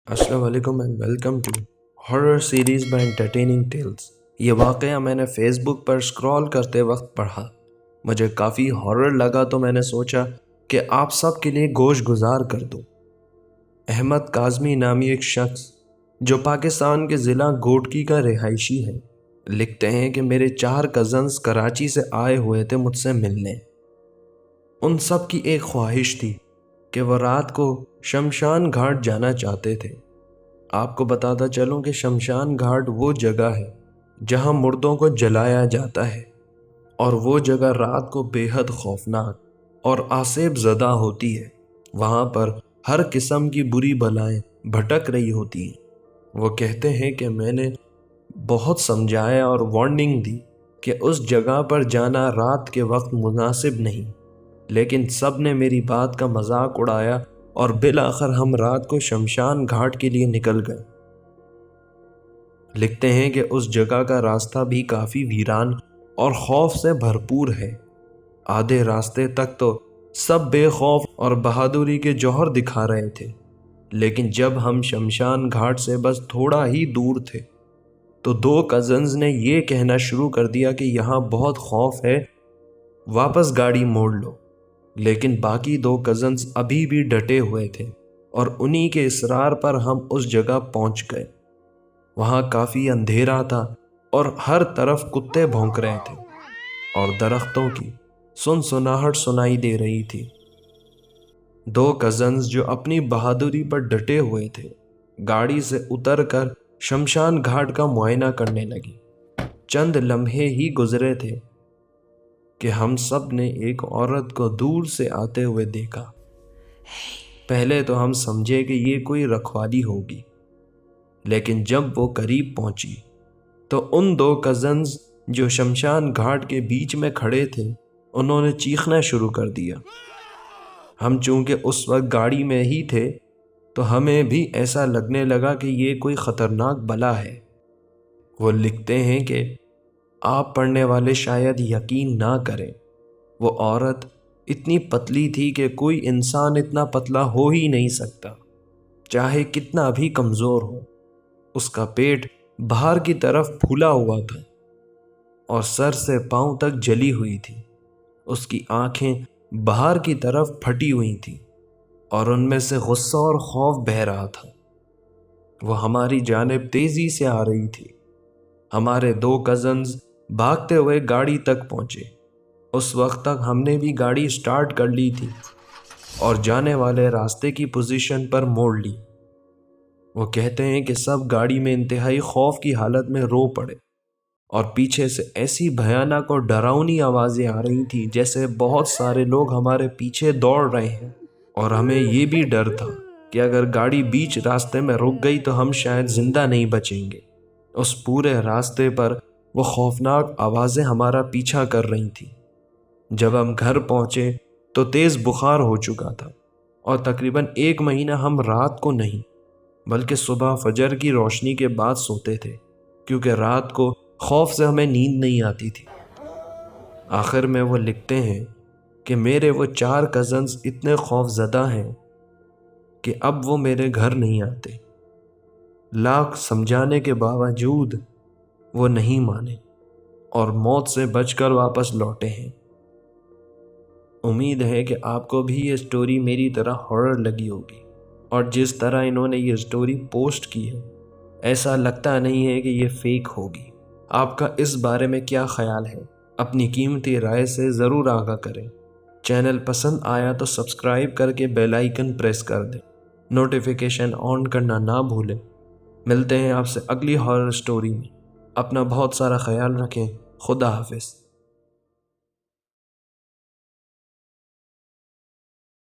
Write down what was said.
السلام علیکم and welcome to horror series by entertaining tales. یہ واقعہ میں نے فیس بک پر اسکرول کرتے وقت پڑھا، مجھے کافی ہارر لگا تو میں نے سوچا کہ آپ سب کے لیے گوش گزار کر دوں۔ احمد کاظمی نامی ایک شخص جو پاکستان کے ضلع گوٹکی کا رہائشی ہے، لکھتے ہیں کہ میرے 4 کزنز کراچی سے آئے ہوئے تھے مجھ سے ملنے۔ ان سب کی ایک خواہش تھی کہ وہ رات کو شمشان گھاٹ جانا چاہتے تھے۔ آپ کو بتاتا چلوں کہ شمشان گھاٹ وہ جگہ ہے جہاں مردوں کو جلایا جاتا ہے، اور وہ جگہ رات کو بے حد خوفناک اور آسیب زدہ ہوتی ہے۔ وہاں پر ہر قسم کی بری بلائیں بھٹک رہی ہوتی ہیں۔ وہ کہتے ہیں کہ میں نے بہت سمجھایا اور وارننگ دی کہ اس جگہ پر جانا رات کے وقت مناسب نہیں، لیکن سب نے میری بات کا مذاق اڑایا اور بالآخر ہم رات کو شمشان گھاٹ کے لیے نکل گئے۔ لکھتے ہیں کہ اس جگہ کا راستہ بھی کافی ویران اور خوف سے بھرپور ہے۔ آدھے راستے تک تو سب بے خوف اور بہادری کے جوہر دکھا رہے تھے، لیکن جب ہم شمشان گھاٹ سے بس تھوڑا ہی دور تھے تو 2 کزنز نے یہ کہنا شروع کر دیا کہ یہاں بہت خوف ہے، واپس گاڑی موڑ لو۔ لیکن باقی 2 کزنز ابھی بھی ڈٹے ہوئے تھے اور انہی کے اصرار پر ہم اس جگہ پہنچ گئے۔ وہاں کافی اندھیرا تھا اور ہر طرف کتے بھونک رہے تھے اور درختوں کی سنسناہٹ سنائی دے رہی تھی۔ 2 کزنز جو اپنی بہادری پر ڈٹے ہوئے تھے گاڑی سے اتر کر شمشان گھاٹ کا معائنہ کرنے لگے۔ چند لمحے ہی گزرے تھے کہ ہم سب نے ایک عورت کو دور سے آتے ہوئے دیکھا۔ پہلے تو ہم سمجھے کہ یہ کوئی رکھوالی ہوگی، لیکن جب وہ قریب پہنچی تو ان 2 کزنز جو شمشان گھاٹ کے بیچ میں کھڑے تھے انہوں نے چیخنا شروع کر دیا۔ ہم چونکہ اس وقت گاڑی میں ہی تھے تو ہمیں بھی ایسا لگنے لگا کہ یہ کوئی خطرناک بلا ہے۔ وہ لکھتے ہیں کہ آپ پڑھنے والے شاید یقین نہ کریں، وہ عورت اتنی پتلی تھی کہ کوئی انسان اتنا پتلا ہو ہی نہیں سکتا، چاہے کتنا بھی کمزور ہو۔ اس کا پیٹ باہر کی طرف پھولا ہوا تھا اور سر سے پاؤں تک جلی ہوئی تھی۔ اس کی آنکھیں باہر کی طرف پھٹی ہوئی تھیں اور ان میں سے غصہ اور خوف بہہ رہا تھا۔ وہ ہماری جانب تیزی سے آ رہی تھی۔ ہمارے 2 کزنز بھاگتے ہوئے گاڑی تک پہنچے۔ اس وقت تک ہم نے بھی گاڑی سٹارٹ کر لی تھی اور جانے والے راستے کی پوزیشن پر موڑ لی۔ وہ کہتے ہیں کہ سب گاڑی میں انتہائی خوف کی حالت میں رو پڑے اور پیچھے سے ایسی بھیانک اور ڈراؤنی آوازیں آ رہی تھیں جیسے بہت سارے لوگ ہمارے پیچھے دوڑ رہے ہیں، اور ہمیں یہ بھی ڈر تھا کہ اگر گاڑی بیچ راستے میں رک گئی تو ہم شاید زندہ نہیں بچیں گے۔ اس پورے راستے پر وہ خوفناک آوازیں ہمارا پیچھا کر رہی تھیں۔ جب ہم گھر پہنچے تو تیز بخار ہو چکا تھا اور تقریباً 1 مہینہ ہم رات کو نہیں بلکہ صبح فجر کی روشنی کے بعد سوتے تھے، کیونکہ رات کو خوف سے ہمیں نیند نہیں آتی تھی۔ آخر میں وہ لکھتے ہیں کہ میرے وہ 4 کزنز اتنے خوف زدہ ہیں کہ اب وہ میرے گھر نہیں آتے۔ لاکھ سمجھانے کے باوجود وہ نہیں مانے اور موت سے بچ کر واپس لوٹے ہیں۔ امید ہے کہ آپ کو بھی یہ سٹوری میری طرح ہارر لگی ہوگی، اور جس طرح انہوں نے یہ سٹوری پوسٹ کی ہے ایسا لگتا نہیں ہے کہ یہ فیک ہوگی۔ آپ کا اس بارے میں کیا خیال ہے؟ اپنی قیمتی رائے سے ضرور آگاہ کریں۔ چینل پسند آیا تو سبسکرائب کر کے بیل آئیکن پریس کر دیں، نوٹیفیکیشن آن کرنا نہ بھولیں۔ ملتے ہیں آپ سے اگلی ہارر سٹوری میں۔ اپنا بہت سارا خیال رکھیں۔ خدا حافظ۔